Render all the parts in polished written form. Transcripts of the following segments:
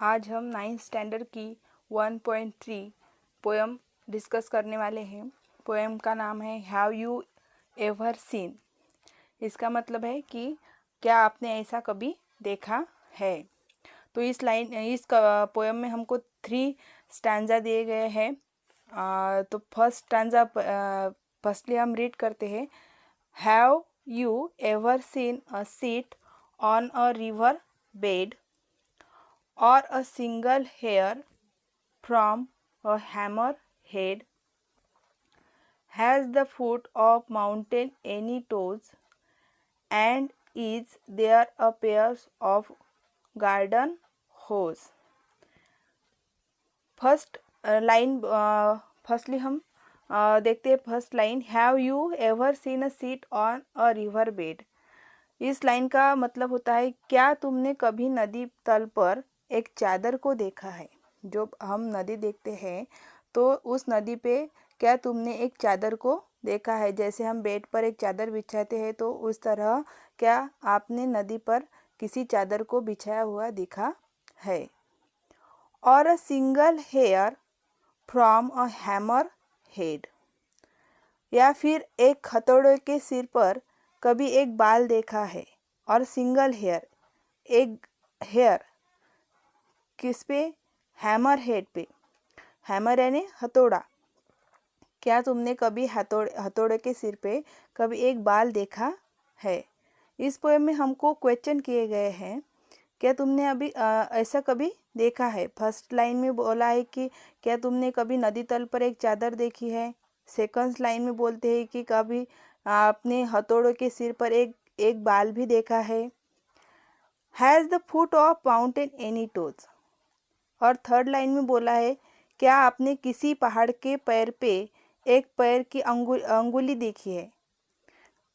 आज हम 9th standard की 1.3 पोएम डिस्कस करने वाले हैं। पोएम का नाम है हैव यू एवर सीन। इसका मतलब है कि क्या आपने ऐसा कभी देखा है। तो इस पोएम में हमको 3 स्टैंजा दिए गए हैं। तो फर्स्ट स्टैंजा फर्स्टली हम रीड करते हैं। Have you ever seen a seat on a river bed or a single hair from a hammer head? Has the foot of mountain any toes? And is there a pair of garden hose? First line firstly हम देखते हैं first line. Have you ever seen a seat on a river bed. इस line का मतलब होता है क्या तुमने कभी नदी तल पर एक चादर को देखा है। जो हम नदी देखते हैं तो उस नदी पे क्या तुमने एक चादर को देखा है। जैसे हम बेड पर एक चादर बिछाते हैं तो उस तरह क्या आपने नदी पर किसी चादर को बिछाया हुआ देखा है। और a single hair from a hammer head, या फिर एक हथौड़े के सिर पर कभी एक बाल देखा है। और सिंगल हेयर, एक हेयर किस पे, हैमर हेड पे। हैमर यानी हथौड़ा। क्या तुमने कभी हथौड़े के सिर पे कभी एक बाल देखा है। इस पोएम में हमको क्वेश्चन किए गए हैं क्या तुमने अभी ऐसा कभी देखा है। फर्स्ट लाइन में बोला है कि क्या तुमने कभी नदी तल पर एक चादर देखी है। सेकंड लाइन में बोलते हैं कि कभी आपने हथौड़ों के सिर पर एक बाल भी देखा है। Has the foot of mountain any toes. और थर्ड लाइन में बोला है क्या आपने किसी पहाड़ के पैर पे एक पैर की अंगुली देखी है।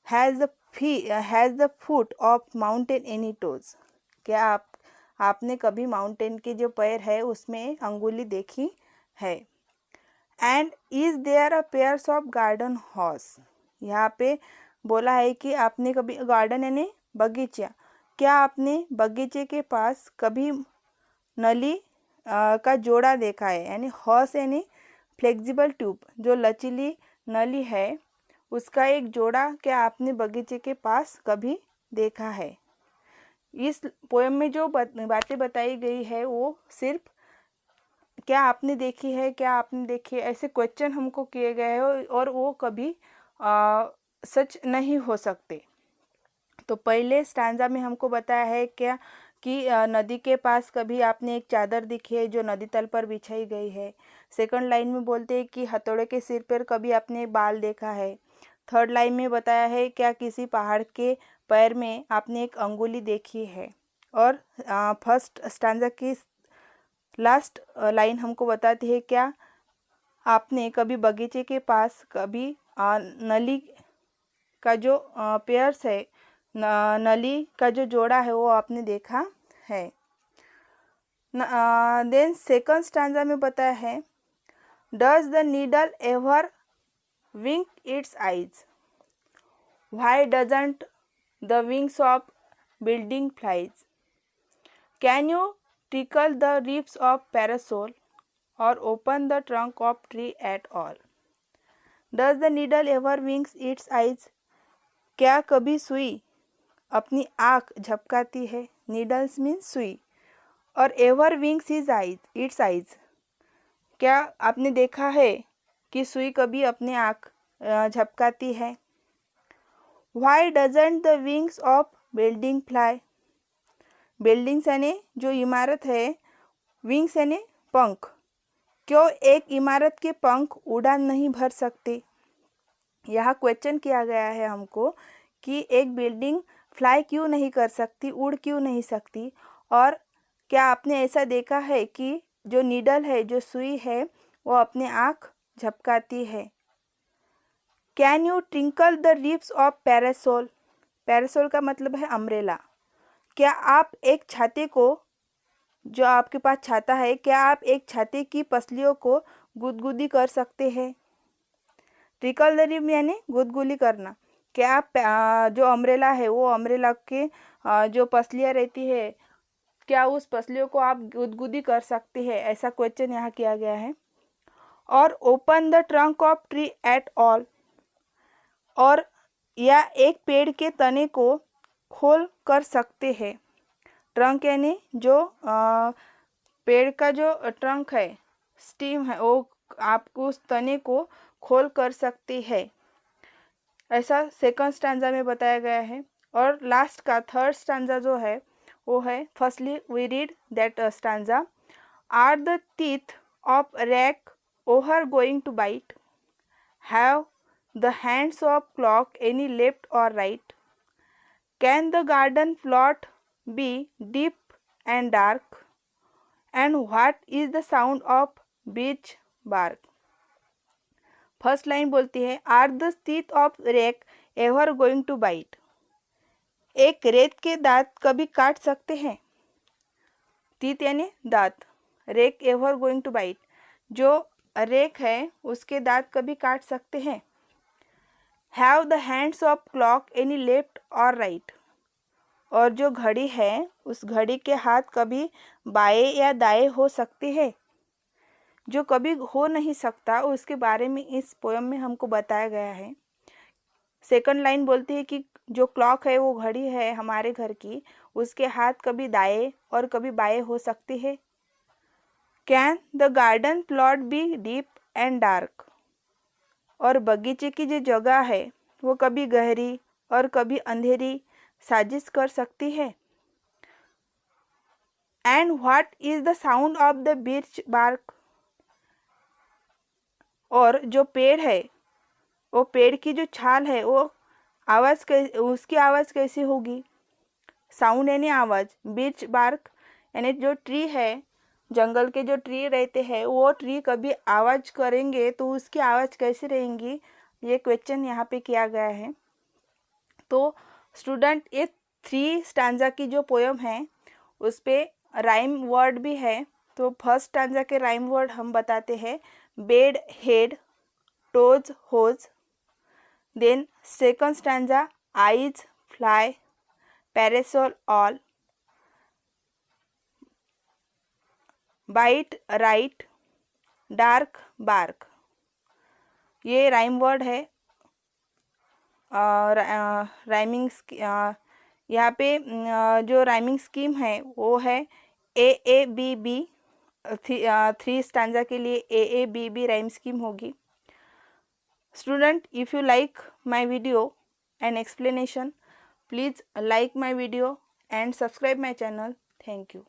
Has the foot of mountain any toes. क्या आपने कभी माउंटेन के जो पैर है उसमें अंगुली देखी है। And is there a pairs of garden horse. यहाँ पे बोला है कि आपने कभी गार्डन यानी बगीचा, क्या आपने बगीचे के पास कभी नली का जोड़ा देखा है। यानी हॉर्स यानी फ्लेक्सिबल ट्यूब, जो लचीली नली है उसका एक जोड़ा क्या आपने बगीचे के पास कभी देखा है। इस पोएम में जो बातें बताई गई है वो सिर्फ क्या आपने देखी है, क्या आपने देखी है, ऐसे क्वेश्चन हमको किए गए हैं और वो कभी सच नहीं हो सकते। तो पहले स्टैंजा में हमको बताया है क्या कि नदी के पास कभी आपने एक चादर दिखी है जो नदी तल पर बिछाई गई है। सेकंड लाइन में बोलते हैं कि हथौड़े के सिर पर कभी आपने बाल देखा है। थर्ड लाइन में बताया है क्या किसी पहाड़ के पैर में आपने एक अंगुली देखी है। और फर्स्ट स्टैंजा की लास्ट लाइन हमको बताती है क्या आपने कभी बगीचे के पास कभी नली का जो पेयर्स है, नली का जो जोड़ा है वो आपने देखा है। देन सेकंड स्टैंजा में बताया है does the needle ever wink its eyes. Why doesn't the wings of building flies. Can you tickle the leaves of parasol or open the trunk of tree at all. Does the needle ever winks its eyes? क्या कभी सुई अपनी आँख झपकाती है। Needles means सुई। और ever wings it's eyes, क्या आपने देखा है कि सुई कभी अपने आँख झपकाती है। Why doesn't the wings of building fly? Buildings यानी जो इमारत है, विंग्स यानी पंख, क्यों एक इमारत के पंख उड़ान नहीं भर सकते। यहाँ क्वेश्चन किया गया है हमको कि एक बिल्डिंग फ्लाई क्यों नहीं कर सकती, उड़ क्यों नहीं सकती। और क्या आपने ऐसा देखा है कि जो नीडल है, जो सुई है, वो अपने आँख झपकाती है। Can you twinkle the lips of parasol. Parasol का मतलब है अम्ब्रेला। क्या आप एक छाते को, जो आपके पास छाता है, क्या आप एक छाते की पसलियों को गुदगुदी कर सकते हैं। ट्रिकल द लिप यानी गुदगुदी करना। क्या आप जो अम्ब्रेला है वो अम्ब्रेला के जो पसलियाँ रहती है क्या उस पसलियों को आप गुदगुदी कर सकते हैं, ऐसा क्वेश्चन यहाँ किया गया है। और open the trunk of tree at all, और या एक पेड़ के तने को खोल कर सकते हैं। ट्रंक यानी जो पेड़ का जो ट्रंक है, स्टीम है, वो आपको उस तने को खोल कर सकती है, ऐसा सेकंड स्टैंजा में बताया गया है। और लास्ट का थर्ड स्टैंजा जो है वो है, firstly we read that stanza, are the teeth of rake over going to bite, have the hands of clock any left और right, can the garden plot be deep and dark, and what is the sound of beech bark. First line बोलती है, are the teeth of rake ever going to bite, एक रेत के दांत कभी काट सकते हैं। टीथ यानी दांत, rake ever going to bite, जो रेक है उसके दांत कभी काट सकते हैं। Have the hands of clock any left और राइट, और जो घड़ी है उस घड़ी के हाथ कभी बाएं या दाएं हो सकते हैं। जो कभी हो नहीं सकता उसके बारे में इस पोयम में हमको बताया गया है। सेकंड लाइन बोलती है कि जो क्लॉक है, वो घड़ी है हमारे घर की, उसके हाथ कभी दाएं और कभी बाएं हो सकते हैं। Can the garden plot be deep and dark, और बगीचे की जो जगह है वो कभी गहरी और कभी अंधेरी साजिश कर सकती है। And what is the sound of the beech bark, और जो पेड़ है, वो पेड़ की जो छाल है वो उसकी आवाज़ कैसी होगी। साउंड यानी आवाज़, बीच बार्क यानी जो ट्री है, जंगल के जो ट्री रहते हैं वो ट्री कभी आवाज़ करेंगे तो उसकी आवाज़ कैसी रहेंगी, ये क्वेश्चन यहाँ पे किया गया है। तो स्टूडेंट, ये 3 स्टैंजा की जो पोयम है उस पे राइम वर्ड भी है। तो फर्स्ट स्टैंजा के राइम वर्ड हम बताते हैं, bed head toes hose. Then second stanza, eyes fly parasol all, bite right dark bark. ये राइम वर्ड है। राइमिंग यहाँ पे जो राइमिंग स्कीम है वो है AABB। 3 स्टैंजा के लिए AABB राइम स्कीम होगी। Student, if you like my video and explanation, please like my video and subscribe my channel. Thank you.